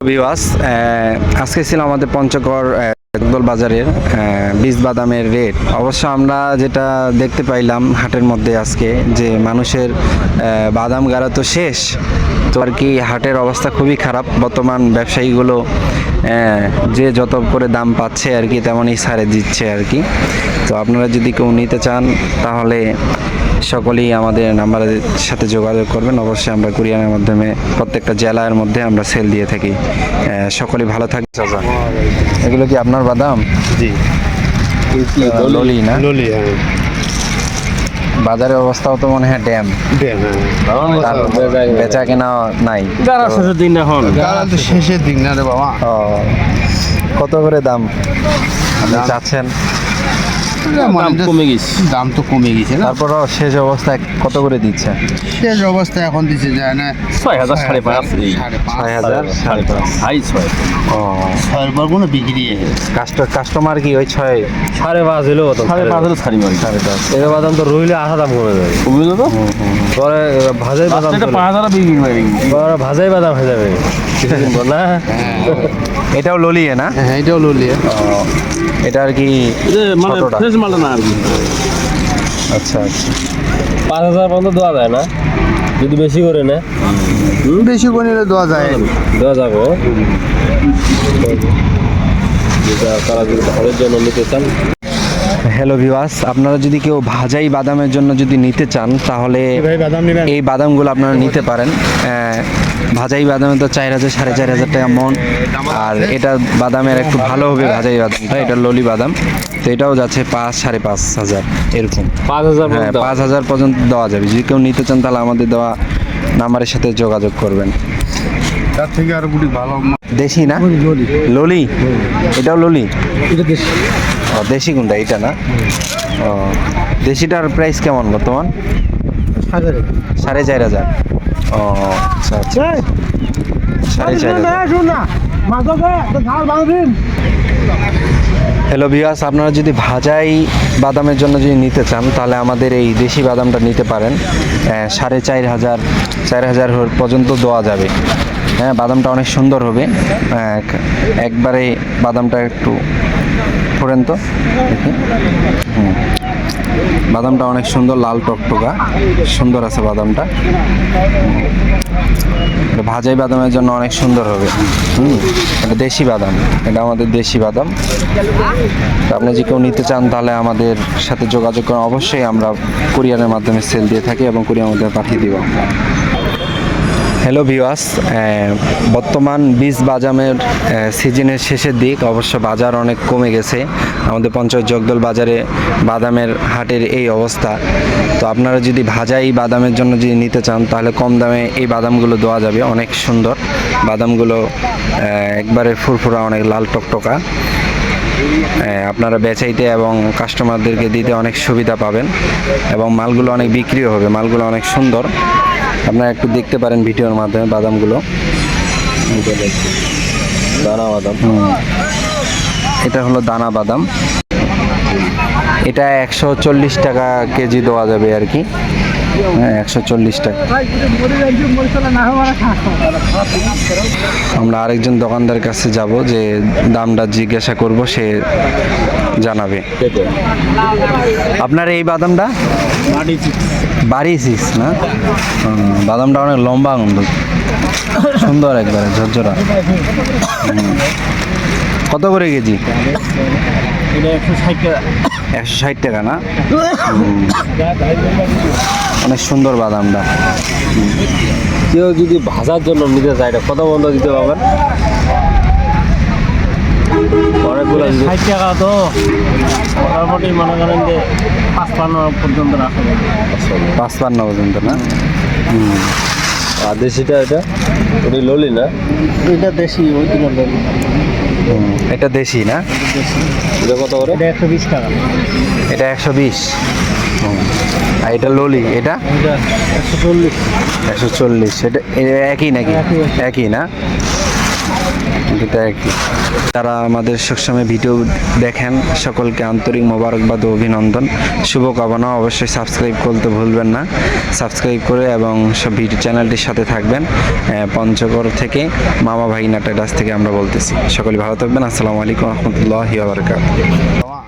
Viewers, আজকে ছিল আমাদের পঞ্চগড় জগদল বাজারের বীজ বাদামের রেট। অবশ্য আমরা যেটা দেখতে পাইলাম হাটের মধ্যে আজকে যে মানুষের বাদাম গাড়া তো শেষ, তো আর কি হাটের অবস্থা খুবই খারাপ। বর্তমান ব্যবসায়ীগুলো যে যত করে দাম পাচ্ছে আর কি তেমনই ছাড়ে দিচ্ছে আর কি। তো আপনারা যদি কেউ নিতে চান তাহলে সকলেই আমাদের নাম্বারের সাথে যোগাযোগ করবেন। অবশ্যই আমরা কুরিয়ারের মাধ্যমে প্রত্যেকটা জেলার মধ্যে আমরা সেল দিয়ে থাকি। সকলেই ভালো থাকবে। চাচা, এগুলো কি আপনার বাদাম? জি, ললি না? ললি, হ্যাঁ। বাজারের অবস্থাও তো মনে হয় ড্যাম, বেচা কেনা নাই। শেষের দিন এখন তো শেষের দিন না রে বাবা। কত করে দাম আপনি চাচ্ছেন? দাম কমে গেছে, দাম তো কমে গেছে না। তারপরও শেষ অবস্থায় কত করে দিচ্ছে? শেষ অবস্থায় এখন দিচ্ছে যায় না 6,000 5,500 6,000 5,500। হাই 6 ও, ছয়ের পর কোনো বিক্রি কাস্টমার কি ওই 6 5.5 হলো তো 5.5 হলো ছাড়ি মারি 10.5? এর বাদাম তো রইলে আধা দাম কমে যাবে, কমে যাবে তো পরে ভাজাই বাদাম এটা 5,000 বিক্রি মারি। পরে ভাজাই বাদাম হয়ে যাবে কিছুদিন পর না। এটাও ললিয়ে না? হ্যাঁ, এটাও ললি। এটা আর কি মানে ছোটটা? ফ্রেশ মাল না আর কি। আচ্ছা আচ্ছা। 5,000 পর্যন্ত দেওয়া যায় না যদি বেশি করে না, বেশি করে নিলে দেওয়া যায়। দেওয়া যাবে। যেটা তারা যদি ঘরের জন্য নিতে চান। হ্যালো ভিউয়ার্স, আপনারা যদি কেউ ভাজাই বাদামের জন্য যদি নিতে চান তাহলে এই বাদামগুলো আপনারা নিতে পারেন। ভাজাই বাদামে তো 4,000 4,500 টাকা মন, আর এটা বাদামের একটু ভালো হবে ভাজাই বাদামটা, এটা ললি বাদাম। তো এটাও যাচ্ছে 5,000 5,500 এরকম। 5,000 হ্যাঁ, 5,000 পর্যন্ত দেওয়া যাবে। যদি কেউ নিতে চান তাহলে আমাদের দেওয়া নাম্বারের সাথে যোগাযোগ করবেন। তার থেকে আরো গুটি ভালো দেশি না? ললি, এটাও ললি? ও, দেশি কোনটা? এটা না? ও, দেশিটার প্রাইস কেমন বর্তমান? 4,500। ও আচ্ছা আচ্ছা, 4,500। হ্যালো ভিউয়ার্স, আপনারা যদি ভাজাই বাদামের জন্য যদি নিতে চান তাহলে আমাদের এই দেশি বাদামটা নিতে পারেন। 4,500 4,000 পর্যন্ত দেওয়া যাবে। হ্যাঁ, বাদামটা অনেক সুন্দর হবে। একবারে বাদামটা একটু ফোড়েন তো দেখি। বাদামটা অনেক সুন্দর, লাল টকটকা সুন্দর আছে বাদামটা। ভাজাই বাদামের জন্য অনেক সুন্দর হবে। এটা দেশি বাদাম, এটা আমাদের দেশি বাদাম। আপনি যদি কেউ নিতে চান তাহলে আমাদের সাথে যোগাযোগ করেন। অবশ্যই আমরা কুরিয়ারের মাধ্যমে সেল দিয়ে থাকি এবং কুরিয়ারের মাধ্যমে পাঠিয়ে দিব। হ্যালো ভিউয়ার্স, বর্তমান বীজ বাদামের সিজনের শেষের দিক। অবশ্য বাজার অনেক কমে গেছে। আমাদের পঞ্চগড় জগদল বাজারে বাদামের হাটের এই অবস্থা। তো আপনারা যদি ভাজাই বাদামের জন্য যদি নিতে চান তাহলে কম দামে এই বাদামগুলো দেওয়া যাবে। অনেক সুন্দর বাদামগুলো, একবারে ফুরফুরা, অনেক লাল টকটকা। আপনারা বেচাইতে এবং কাস্টমারদেরকে দিতে অনেক সুবিধা পাবেন এবং মালগুলো অনেক বিক্রিও হবে। মালগুলো অনেক সুন্দর, আপনারা একটু দেখতে পারেন ভিডিওর মাধ্যমে বাদামগুলো। দানা বাদাম, এটা হলো দানা বাদাম। এটা 140 টাকা কেজি দেওয়া যাবে আর কি। হ্যাঁ, 140 টাকা। আমরা আরেকজন দোকানদার কাছে যাব, যে দামটা জিজ্ঞাসা করব, সে জানাবে। আপনার এই বাদামটা বাড়ি 6 না? বাদামটা অনেক লম্বা, সুন্দর, একবারে ঝরঝরা। কত করে কেজি? 160 টাকা না? অনেক সুন্দর বাদামটা। কেউ যদি ভাজার জন্য নিতে চায় এটা কত বন্ধ দিতে পারবেন? অনেকগুলো 60 টাকা তো মোটামুটি মনে করেন যে 55 পর্যন্ত রাখা যাবে। 55 পর্যন্ত না? আর দেশিটা এটা ওটি ললি না? এটা দেশি, ওই দিনের ললি। এটা দেশি না? এটা কত করে? এটা 120 টাকা। এটা 120। আর এটা ললি, এটা 140। 140। এটা একই নাকি? একই না? কিন্তু একই। তারা আমাদের সবসময় ভিডিও দেখেন, সকলকে আন্তরিক মোবারকবাদ ও অভিনন্দন, শুভকামনা। অবশ্যই সাবস্ক্রাইব করতে ভুলবেন না, সাবস্ক্রাইব করে এবং সব ভিডিও চ্যানেলটির সাথে থাকবেন। পঞ্চগড় থেকে মামা ভাগিনা ট্রেডার্স থেকে আমরা বলতেছি। সকলে ভালো থাকবেন। আসসালামু আলাইকুম রহমতুল্লাহি ওয়া বারাকাতুহু।